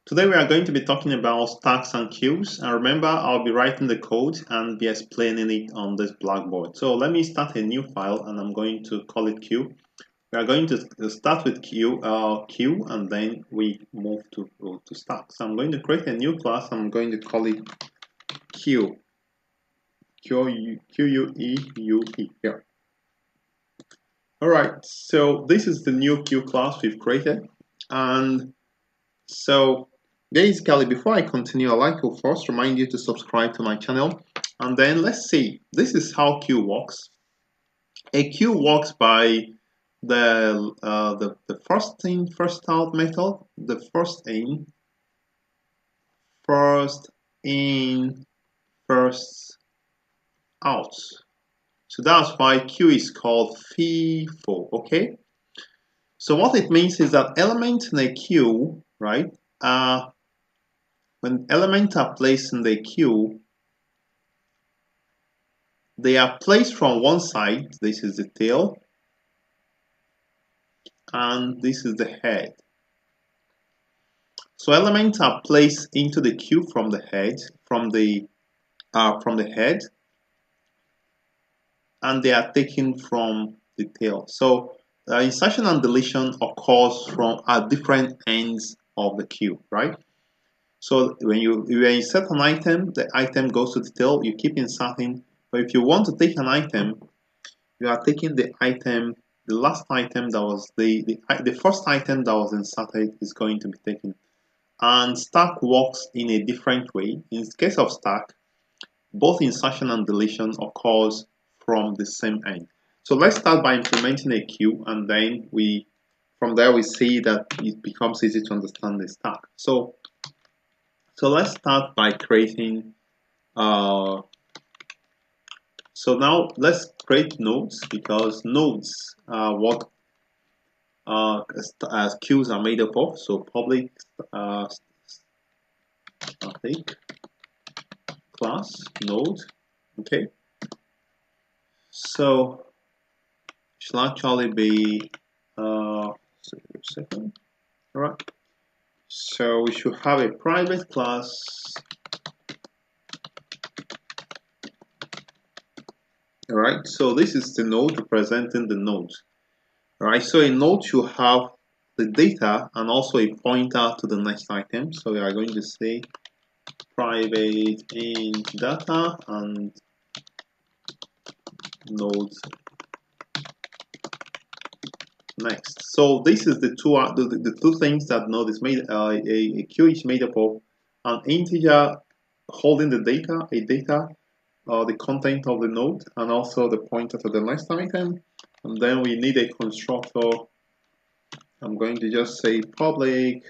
Today we are going to be talking about stacks and queues, and remember I'll be writing the code and be explaining it on this blackboard. So let me start a new file and I'm going to call it queue. We are going to start with queue and then we move to stack. So I'm going to create a new class. I'm going to call it queue. Q-U-E-U-E here. Alright, so this is the new queue class we've created, and so basically, before I continue, I'd like to first remind you to subscribe to my channel. And then let's see, this is how queue works. A queue works by the first in, first out method, the first in, first out. So that's why queue is called FIFO, okay? So what it means is that elements in a queue, right, when elements are placed in the queue, they are placed from one side, this is the tail, and this is the head. So elements are placed into the queue from the head, head, and they are taken from the tail. So insertion and deletion occurs at different ends of the queue, right? So when you insert an item, the item goes to the tail, you keep inserting. But if you want to take an item, you are taking the item, the last item that was the first item that was inserted is going to be taken. And stack works in a different way. In the case of stack, both insertion and deletion occurs from the same end. So let's start by implementing a queue, and then from there we see that it becomes easy to understand the stack. So let's start by creating so now let's create nodes, because nodes are what queues are made up of. So public static class node, okay. So it should actually be second. All right. So we should have a private class all right, so this is the node representing the node. All right, so a node should have the data and also a pointer to the next item. So we are going to say private in data and node next. So this is the two things that node is made. A queue is made up of an integer holding the data, the content of the node, and also the pointer to the next item. And then we need a constructor. I'm going to just say public.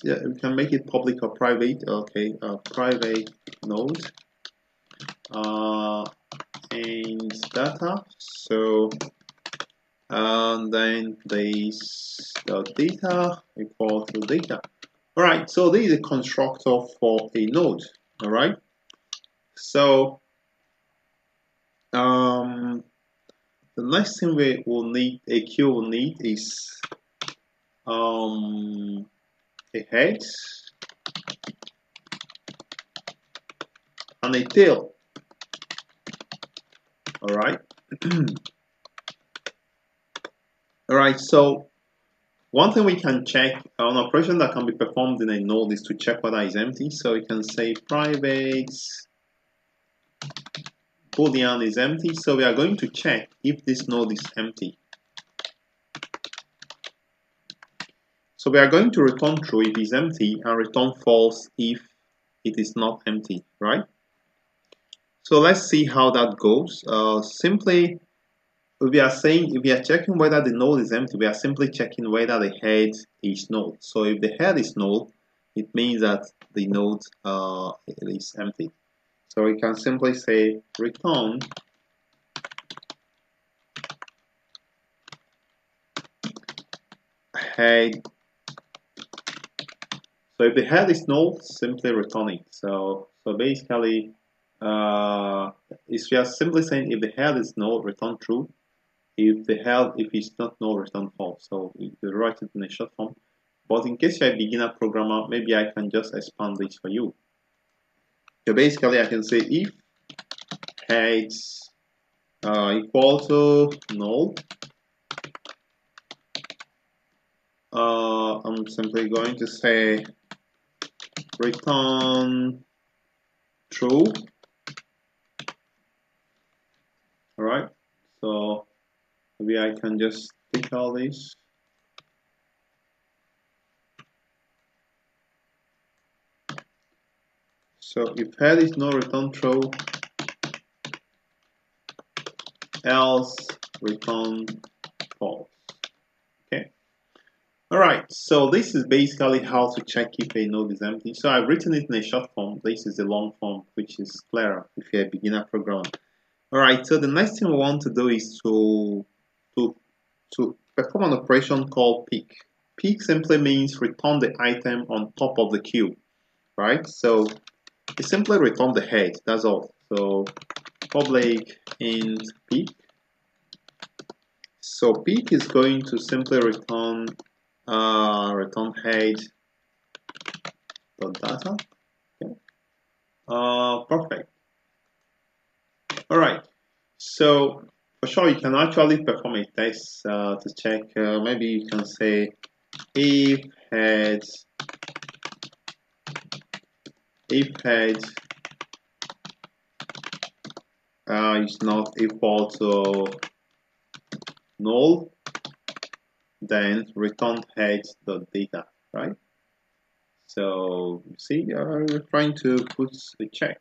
Yeah, we can make it public or private. Okay, private node and data. So and then this data equal to data. All right. So this is a constructor for a node. All right. So the next thing we will need, a queue will need, is a head and a tail. All right. All right. So one thing we can check, an operation that can be performed in a node is to check whether it's empty. So we can say private boolean is empty. So we are going to check if this node is empty. So we are going to return true if it's empty and return false if it is not empty, right? So let's see how that goes. Simply, if we are checking whether the node is empty, we are simply checking whether the head is null. So if the head is null, it means that the node is empty. So we can simply say return head. So if the head is null, simply return it. So basically, we are simply saying if the head is null, return true. If it's not null, return false. So if you write it in a short form, But in case you're a beginner programmer, maybe I can just expand this for you. So basically I can say if heads equal to null, I'm simply going to say return true. Alright, so maybe I can just take all this. So if head is no, return true, else return false. Okay. Alright, so this is basically how to check if a node is empty. So I've written it in a short form. This is a long form, which is clearer if you're a beginner programmer. Alright, so the next thing we want to do is to perform an operation called pick. Pick simply means return the item on top of the queue, right? So it simply return the head, that's all. So public int pick. So pick is going to simply return head data. Okay. Perfect. All right. So for sure, you can actually perform a test to check. Maybe you can say if head is not equal to null, then return head.data, right? So see, we're trying to put a check.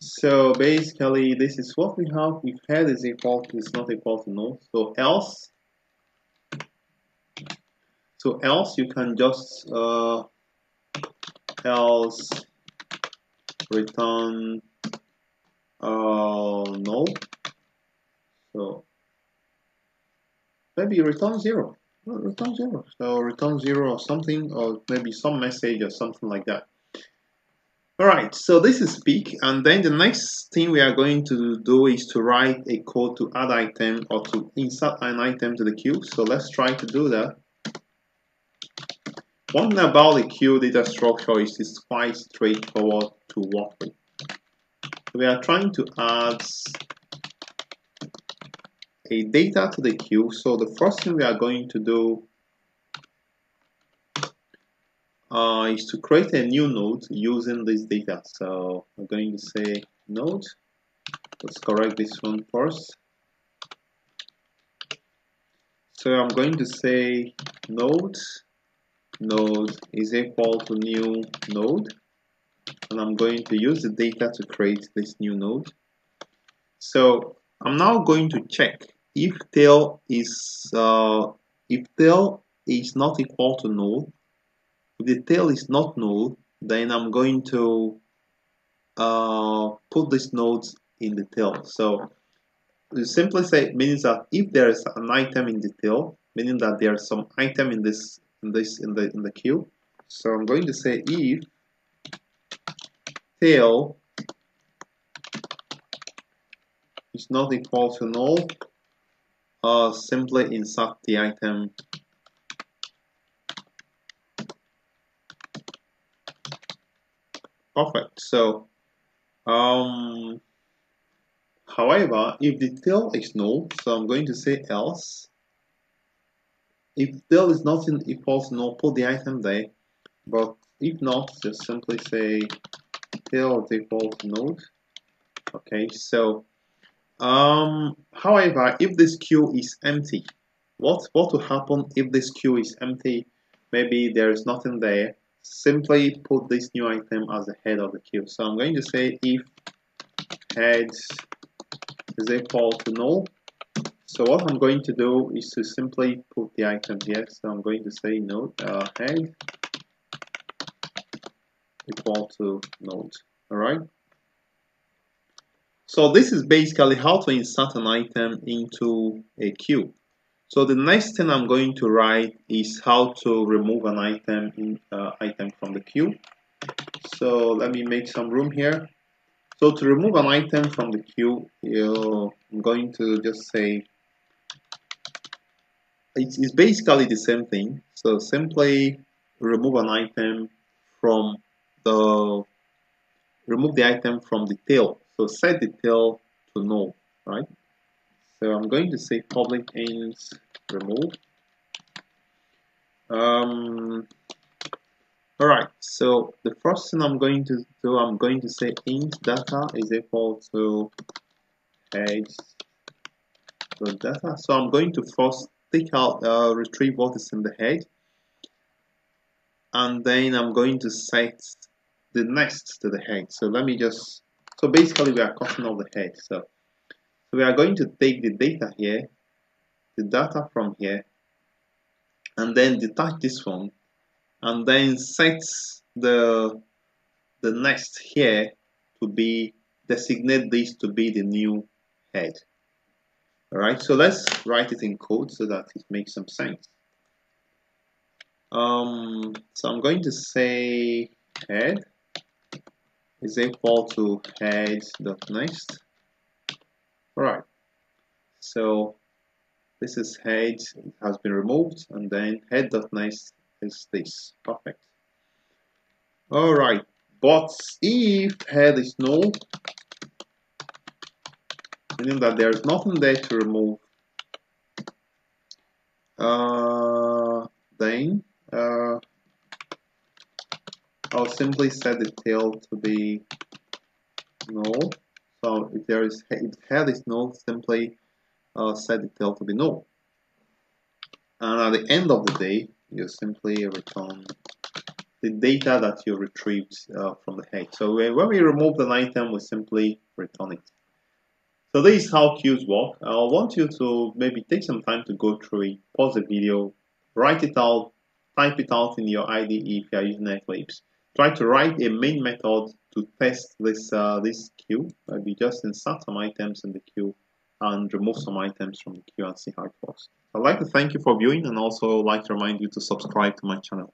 So basically, this is what we have. If head is not equal to null, so else you can just else return null. So maybe return zero. Return zero. So return zero or something, or maybe some message or something like that. Alright, so this is pick, and then the next thing we are going to do is to write a code to add item or to insert an item to the queue. So let's try to do that. One thing about the queue data structure is it's quite straightforward to work with. We are trying to add a data to the queue. So the first thing we are going to do is to create a new node using this data. So I'm going to say node. Let's correct this one first. So I'm going to say node is equal to new node, and I'm going to use the data to create this new node. So I'm now going to check if tail is not equal to null. If the tail is not null, then I'm going to put these nodes in the tail. So you simply say means that if there is an item in the tail, meaning that there is some item in the queue. So I'm going to say if tail is not equal to null, simply insert the item perfect. So however, if the tail is null, so I'm going to say else. If tail is not equal to null, put the item there. But if not, just simply say tail is equal to node. Okay, so however, if this queue is empty, what will happen if this queue is empty? Maybe there is nothing there. Simply put this new item as the head of the queue. So I'm going to say if head is equal to null. So what I'm going to do is to simply put the item here. So I'm going to say node head equal to node. All right. So this is basically how to insert an item into a queue. So the next thing I'm going to write is how to remove an item from the queue. So let me make some room here. So to remove an item from the queue, I'm going to just say it's basically the same thing. So simply remove an item from the remove the item from the tail. So set the tail to null, right? So I'm going to say public int remove. All right. So the first thing I'm going to do, I'm going to say int data is equal to head data. So I'm going to first take out retrieve what is in the head, and then I'm going to set the next to the head. So let me just, so basically we are cutting off the head. So we are going to take the data here, the data from here, and then detach this one, and then set the next here to be, designate this to be the new head. All right, so let's write it in code so that it makes some sense. So I'm going to say head is equal to head.next. All right, so this is head, it has been removed, and then head.next is this. Perfect. All right, but if head is null, meaning that there's nothing there to remove, then I'll simply set the tail to be null. So if head is null, simply set the tail to be null. And at the end of the day, you simply return the data that you retrieved from the head. So when we remove an item, we simply return it. So this is how queues work. I want you to maybe take some time to go through it, pause the video, write it out, type it out in your IDE if you are using Eclipse. Try to write a main method to test this queue. Maybe just insert some items in the queue and remove some items from the queue and see how it works. I'd like to thank you for viewing, and also like to remind you to subscribe to my channel.